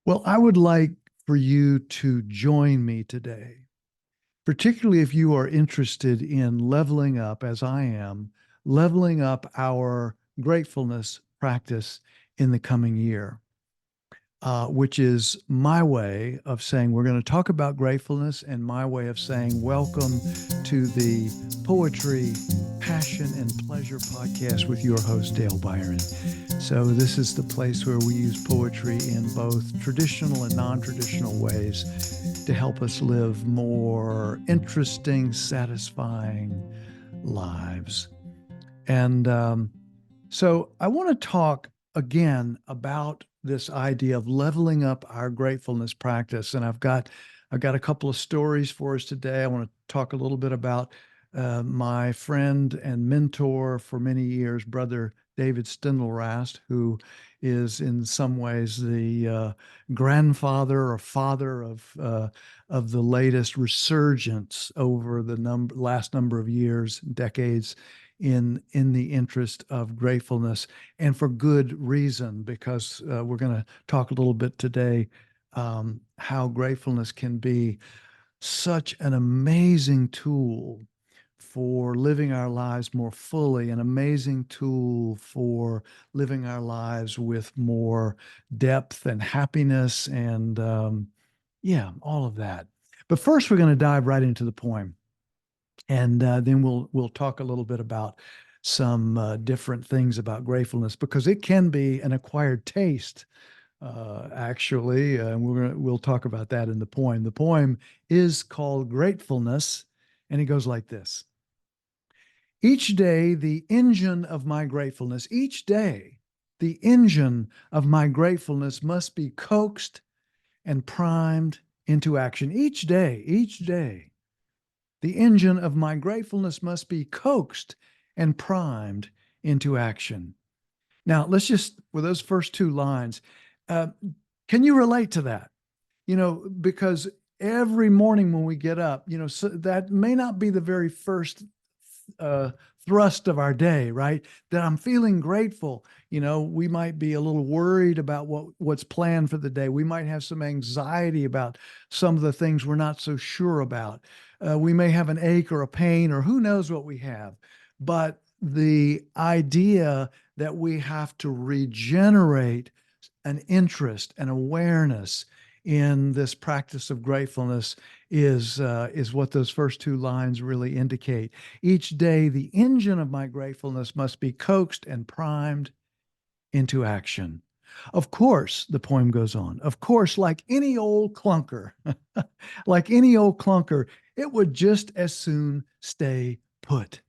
Well, I would like for you to join me today, particularly if you are interested in leveling up, as I am, leveling up our gratefulness practice in the coming year, which is my way of saying we're going to talk about gratefulness and my way of saying welcome to the Poetry, Passion, and Pleasure podcast with your host, Dale Byron. So, this is the place where we use poetry in both traditional and non traditional ways to help us live more interesting, satisfying lives. And I want to talk again about this idea of leveling up our gratefulness practice. And I've got a couple of stories for us today. I want to talk a little bit about my friend and mentor for many years, Brother David Stendelrast, who is in some ways the grandfather or father of the latest resurgence over the last number of years, decades in the interest of gratefulness, and for good reason, because we're going to talk a little bit today how gratefulness can be such an amazing tool for living our lives more fully, an amazing tool for living our lives with more depth and happiness and yeah, all of that. But first, we're going to dive right into the poem, and then we'll talk a little bit about some different things about gratefulness because it can be an acquired taste, actually, and we'll talk about that in the poem. The poem is called Gratefulness, and it goes like this: Each day, the engine of my gratefulness, each day, the engine of my gratefulness must be coaxed and primed into action. Each day, the engine of my gratefulness must be coaxed and primed into action. Now, let's just, with those first two lines, uh, can you relate to that? Because every morning when we get up, so that may not be the very first uh, thrust of our day, right? That I'm feeling grateful. We might be a little worried about what's planned for the day. We might have some anxiety about some of the things we're not so sure about. We may have an ache or a pain, or who knows what we have. But the idea that we have to regenerate an interest, an awareness in this practice of gratefulness is what those first two lines really indicate. Each day, the engine of my gratefulness must be coaxed and primed into action. Of course, the poem goes on. Of course, like any old clunker, like any old clunker, it would just as soon stay put.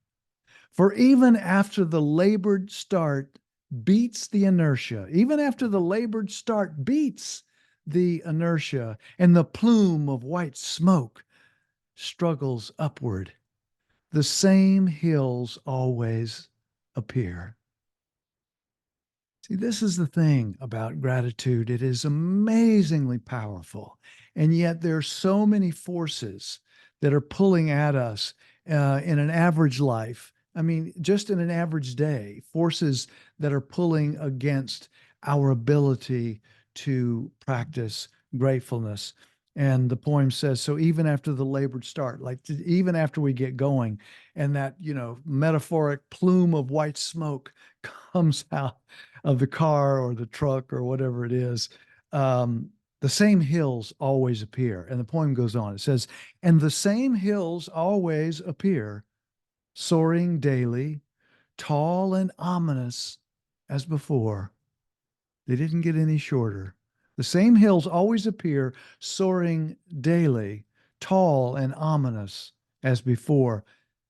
For even after the labored start beats the inertia, even after the labored start beats the inertia, and the plume of white smoke struggles upward, the same hills always appear. See, this is the thing about gratitude. It is amazingly powerful. And yet there are so many forces that are pulling at us in an average life. I mean, just in an average day, forces that are pulling against our ability to practice gratefulness. And the poem says, so even after the labored start, like even after we get going, and that, metaphoric plume of white smoke comes out of the car or the truck or whatever it is, the same hills always appear. And the poem goes on. It says, and the same hills always appear, soaring daily, tall and ominous as before. They didn't get any shorter. The same hills always appear, soaring daily, tall and ominous as before.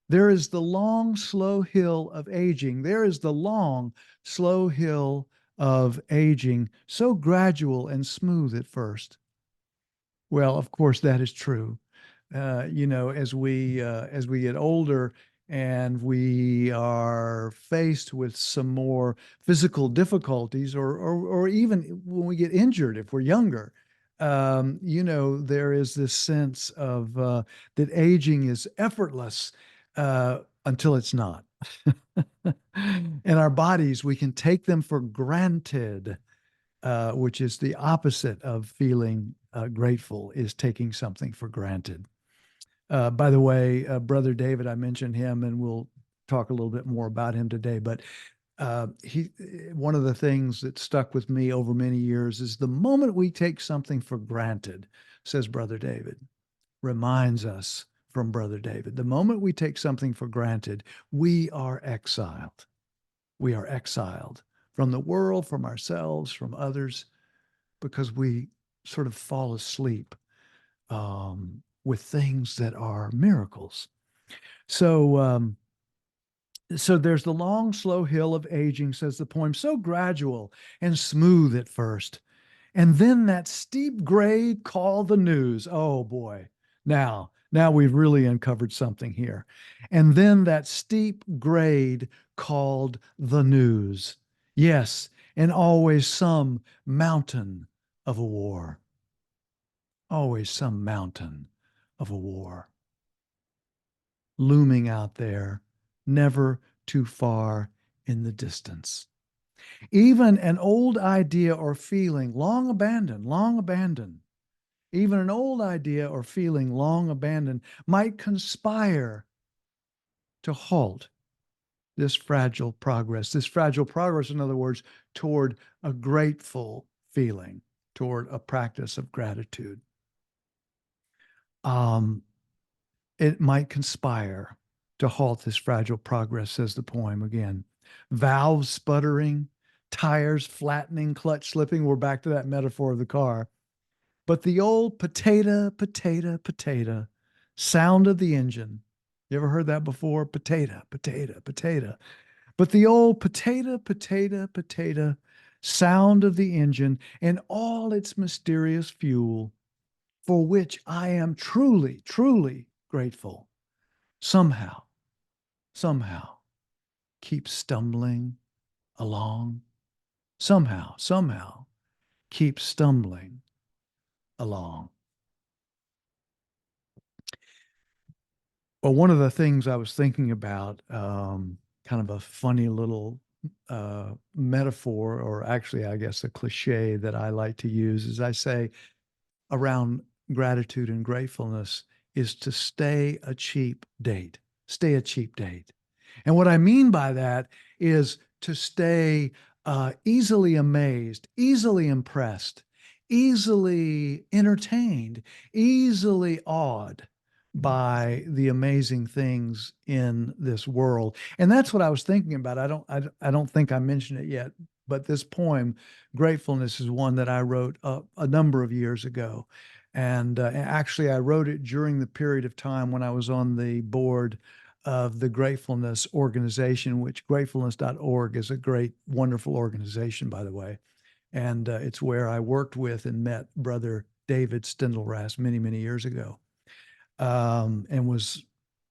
There is the long, slow hill of aging. There is the long, slow hill of aging, so gradual and smooth at first. Well, of course, that is true. As we get older and we are faced with some more physical difficulties, or even when we get injured, if we're younger, there is this sense of that aging is effortless until it's not. And our bodies, we can take them for granted which is the opposite of feeling grateful, is taking something for granted. By the way, Brother David, I mentioned him, and we'll talk a little bit more about him today. But he, one of the things that stuck with me over many years is the moment we take something for granted, says Brother David, reminds us from Brother David, the moment we take something for granted, we are exiled. We are exiled from the world, from ourselves, from others, because we sort of fall asleep with things that are miracles. So, so there's the long, slow hill of aging, says the poem, so gradual and smooth at first. And then that steep grade called the news. Oh boy. Now we've really uncovered something here. And then that steep grade called the news. Yes, and always some mountain of a war. Always some mountain of a war looming out there, never too far in the distance. Even an old idea or feeling long abandoned, even an old idea or feeling long abandoned might conspire to halt this fragile progress, in other words, toward a grateful feeling, toward a practice of gratitude. Um, it might conspire to halt this fragile progress, says the poem again. Valves sputtering, tires flattening, clutch slipping. We're back to that metaphor of the car. But the old potato, potato, potato sound of the engine. You ever heard that before? Potato, potato, potato. But the old potato, potato, potato sound of the engine and all its mysterious fuel, for which I am truly, truly grateful, somehow, somehow keep stumbling along. Somehow keep stumbling along. Well, one of the things I was thinking about, kind of a funny little metaphor, or actually, I guess, a cliche that I like to use, is I say around gratitude and gratefulness is to stay a cheap date. Stay a cheap date. And what I mean by that is to stay easily amazed, easily impressed, easily entertained, easily awed by the amazing things in this world. And that's what I was thinking about. I don't think I mentioned it yet, but this poem, Gratefulness, is one that I wrote a number of years ago. And actually, I wrote it during the period of time when I was on the board of the Gratefulness organization, which gratefulness.org is a great, wonderful organization, by the way. And it's where I worked with and met Brother David Steindl-Rast many, many years ago, and was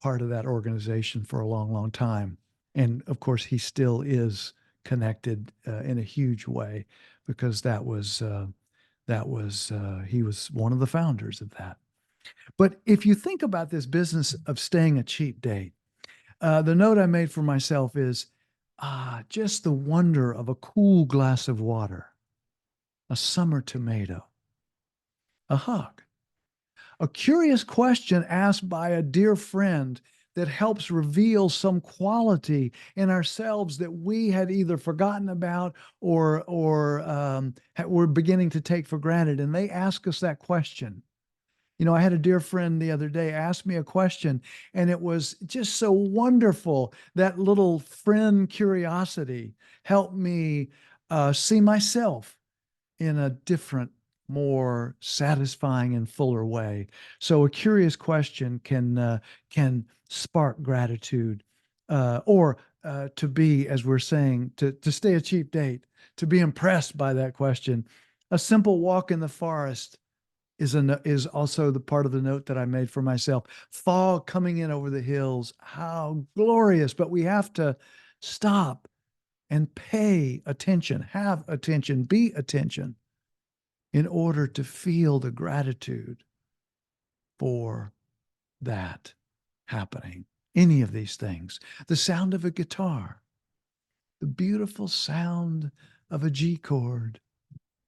part of that organization for a long, long time. And of course, he still is connected in a huge way, because he was one of the founders of that. But if you think about this business of staying a cheap date, the note I made for myself is just the wonder of a cool glass of water, a summer tomato, a hug, a curious question asked by a dear friend that helps reveal some quality in ourselves that we had either forgotten about or were beginning to take for granted. And they ask us that question. You know, I had a dear friend the other day ask me a question, and it was just so wonderful. That little friend curiosity helped me see myself in a different, more satisfying and fuller way. So a curious question can spark gratitude, or to be, as we're saying, to stay a cheap date, to be impressed by that question. A simple walk in the forest is also the part of the note that I made for myself. Fog coming in over the hills, how glorious! But we have to stop and pay attention, have attention, be attention, in order to feel the gratitude for that happening. Any of these things. The sound of a guitar, the beautiful sound of a G chord,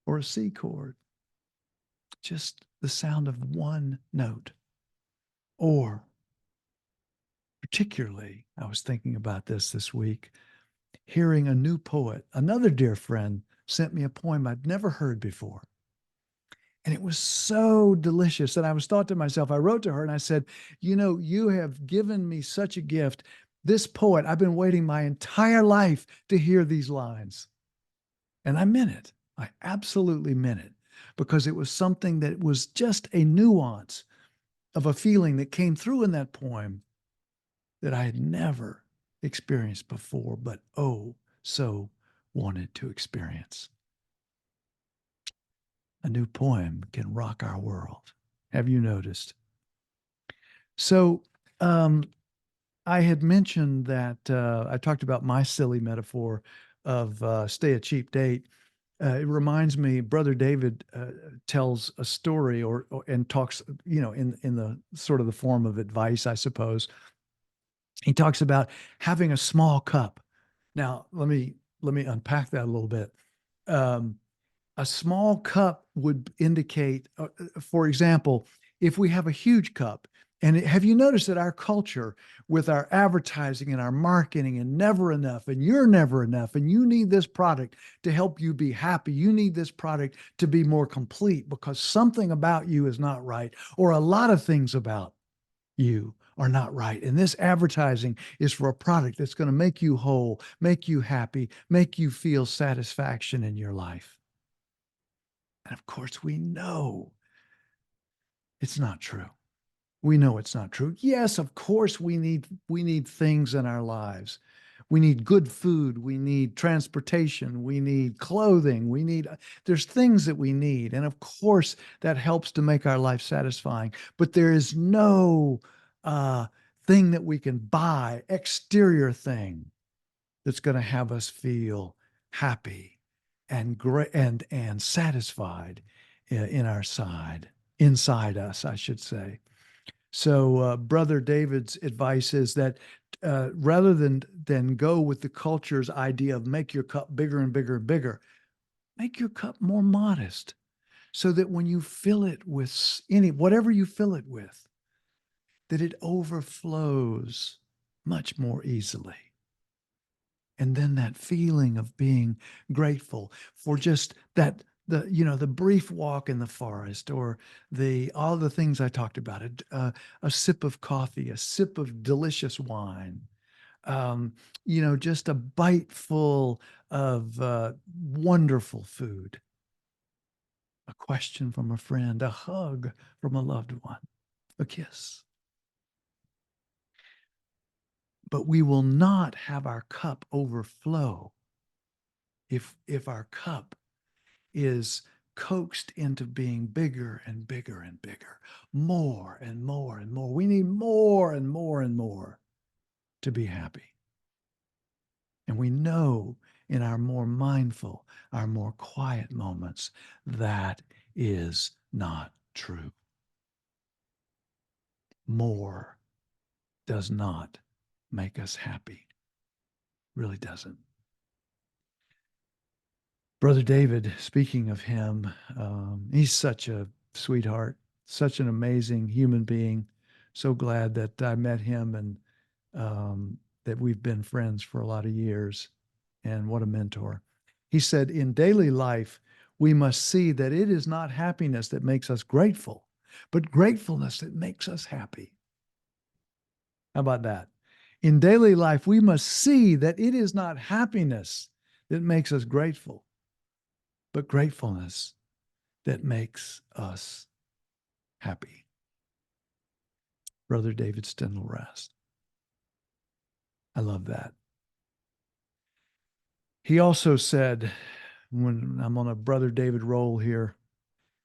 or a C chord, just the sound of one note. Or particularly, I was thinking about this week, hearing a new poet. Another dear friend sent me a poem I'd never heard before. And it was so delicious. And I was thought to myself, I wrote to her and I said, you have given me such a gift. This poet, I've been waiting my entire life to hear these lines. And I meant it. I absolutely meant it, because it was something that was just a nuance of a feeling that came through in that poem that I had never experienced before, but oh, so wanted to experience. A new poem can rock our world. Have you noticed? So, I had mentioned that I talked about my silly metaphor of stay a cheap date. It reminds me, Brother David tells a story and talks, in the sort of the form of advice, I suppose. He talks about having a small cup. Now, let me unpack that a little bit. Um, a small cup would indicate, for example, if we have a huge cup, and have you noticed that our culture, with our advertising and our marketing and never enough, and you're never enough, and you need this product to help you be happy, you need this product to be more complete because something about you is not right, or a lot of things about you are not right. And this advertising is for a product that's going to make you whole, make you happy, make you feel satisfaction in your life. And of course, we know it's not true. We know it's not true. Yes, of course, we need things in our lives. We need good food. We need transportation. We need clothing. There's things that we need. And of course, that helps to make our life satisfying. But there is no uh, thing that we can buy, exterior thing, that's going to have us feel happy and great and satisfied in our side, inside us, I should say. So, Brother David's advice is that rather than go with the culture's idea of make your cup bigger and bigger and bigger, make your cup more modest, so that when you fill it with whatever you fill it with, that it overflows much more easily. And then that feeling of being grateful for just that, the brief walk in the forest, or the all the things I talked about, a sip of coffee, a sip of delicious wine, um, just a bite full of wonderful food, a question from a friend, a hug from a loved one, a kiss. But we will not have our cup overflow if our cup is coaxed into being bigger and bigger and bigger, more and more and more. We need more and more and more to be happy. And we know in our more mindful, our more quiet moments, that is not true. More does not make us happy. Really doesn't. Brother David, speaking of him, he's such a sweetheart, such an amazing human being. So glad that I met him, and that we've been friends for a lot of years. And what a mentor. He said, in daily life, we must see that it is not happiness that makes us grateful, but gratefulness that makes us happy. How about that? In daily life, we must see that it is not happiness that makes us grateful, but gratefulness that makes us happy. Brother David Stendhal Rast. I love that. He also said, when I'm on a Brother David roll here,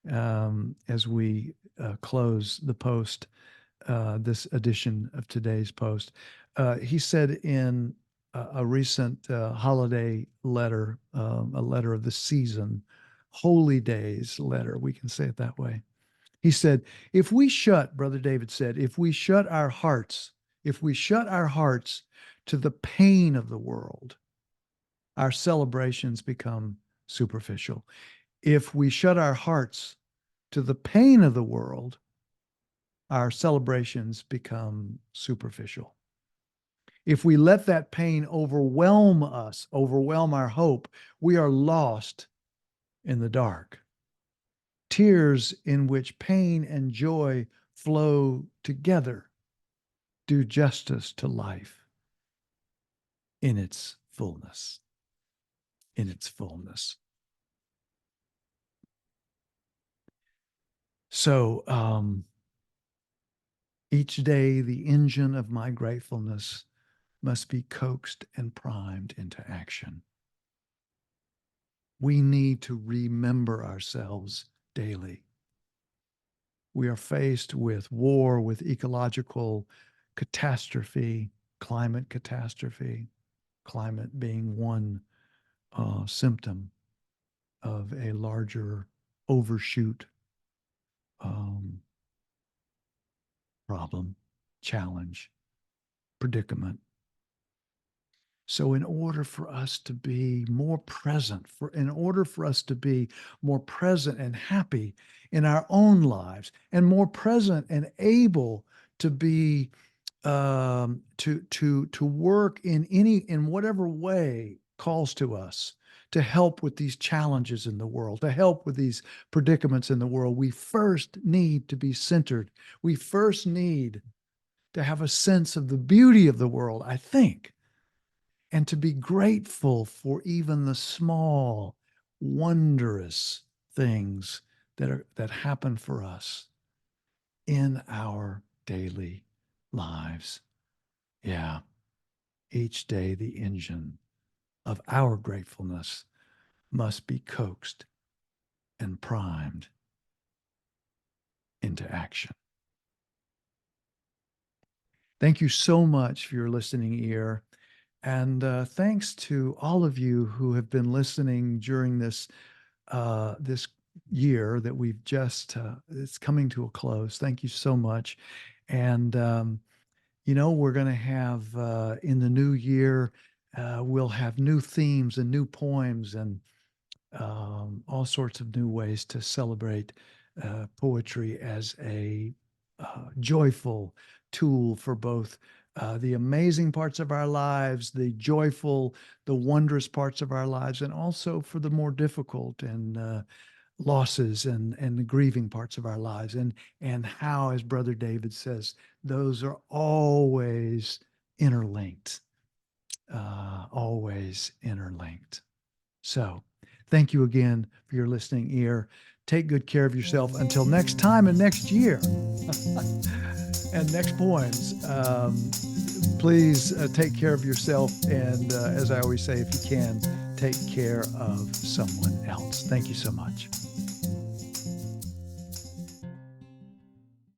as we close the post, this edition of today's post, he said in a recent holiday letter, a letter of the season, holy days letter, we can say it that way. He said, Brother David said, if we shut our hearts to the pain of the world, our celebrations become superficial. If we shut our hearts to the pain of the world, our celebrations become superficial. If we let that pain overwhelm us, overwhelm our hope, we are lost in the dark. Tears in which pain and joy flow together do justice to life in its fullness. In its fullness. So, each day, the engine of my gratefulness must be coaxed and primed into action. We need to remember ourselves daily. We are faced with war, with ecological catastrophe, climate catastrophe, climate being one symptom of a larger overshoot um, problem, challenge, predicament. So in order for us to be more present, in order for us to be more present and happy in our own lives, and more present and able to be to work in whatever way calls to us to help with these challenges in the world, to help with these predicaments in the world, we first need to be centered. We first need to have a sense of the beauty of the world, I think, and to be grateful for even the small, wondrous things that happen for us in our daily lives. Yeah, each day the engine of our gratefulness must be coaxed and primed into action. Thank you so much for your listening ear. And thanks to all of you who have been listening during this year that we've just it's coming to a close. Thank you so much. And we're going to have in the new year, we'll have new themes and new poems and all sorts of new ways to celebrate poetry as a joyful tool for both the amazing parts of our lives, the joyful, the wondrous parts of our lives, and also for the more difficult and losses and the grieving parts of our lives. And how, as Brother David says, those are always interlinked, always interlinked. So thank you again for your listening ear. Take good care of yourself until next time and next year and next poems. Please take care of yourself. And as I always say, if you can, take care of someone else. Thank you so much.